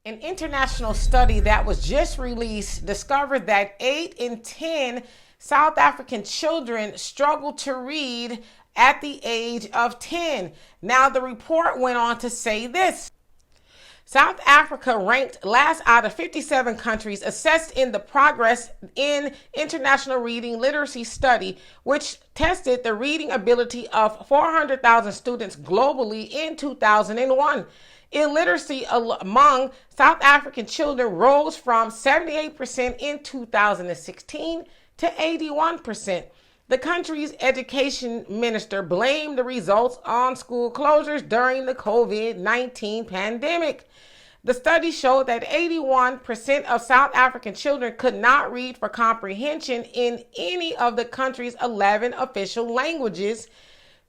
An international study that was just released discovered that 8 in 10 South African children struggle to read at the age of 10. Now, the report went on to say this. South Africa ranked last out of 57 countries assessed in the Progress in International Reading Literacy Study, which tested the reading ability of 400,000 students globally in 2001. Illiteracy among South African children rose from 78% in 2016 to 81%. The country's education minister blamed the results on school closures during the COVID-19 pandemic. The study showed that 81% of South African children could not read for comprehension in any of the country's 11 official languages.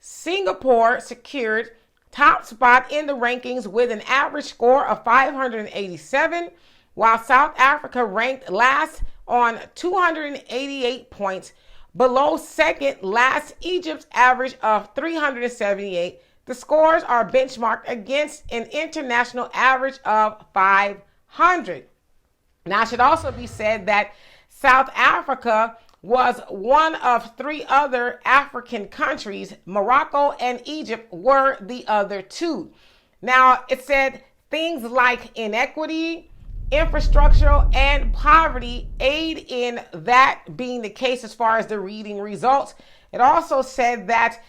Singapore secured top spot in the rankings with an average score of 587, while South Africa ranked last on 288 points, below second last Egypt's average of 378. The scores are benchmarked against an international average of 500. Now, it should also be said that South Africa was one of 3 other African countries. Morocco and Egypt were the other 2. Now, it said things like inequity, infrastructural, and poverty aid in that being the case as far as the reading results. It also said that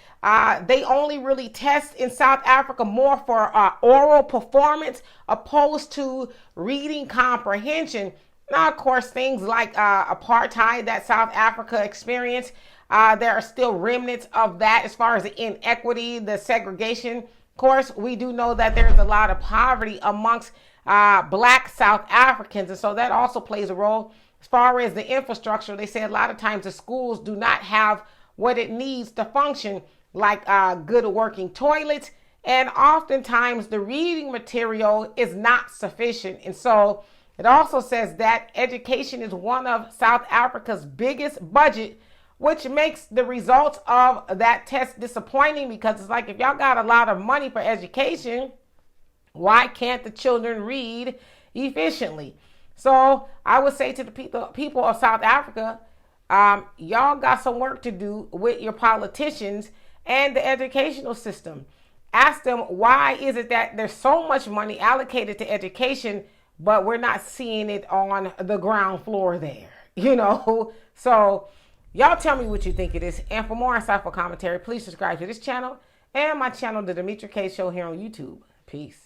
they only really test in South Africa more for oral performance opposed to reading comprehension. Now, of course, things like apartheid that South Africa experienced, there are still remnants of that as far as the inequity, the segregation. Of course, we do know that there's a lot of poverty amongst Black South Africans, and so that also plays a role. As far as the infrastructure, they say a lot of times the schools do not have what it needs to function, like good working toilets, and oftentimes the reading material is not sufficient. And so it also says that education is one of South Africa's biggest budget, which makes the results of that test disappointing, because it's like, if y'all got a lot of money for education, why can't the children read efficiently? So I would say to the people of South Africa, y'all got some work to do with your politicians and the educational system. Ask them, why is it that there's so much money allocated to education, but we're not seeing it on the ground floor there? So y'all tell me what you think it is. And for more insightful commentary, please subscribe to this channel and my channel, The Demetra Kaye Show, here on YouTube. Peace.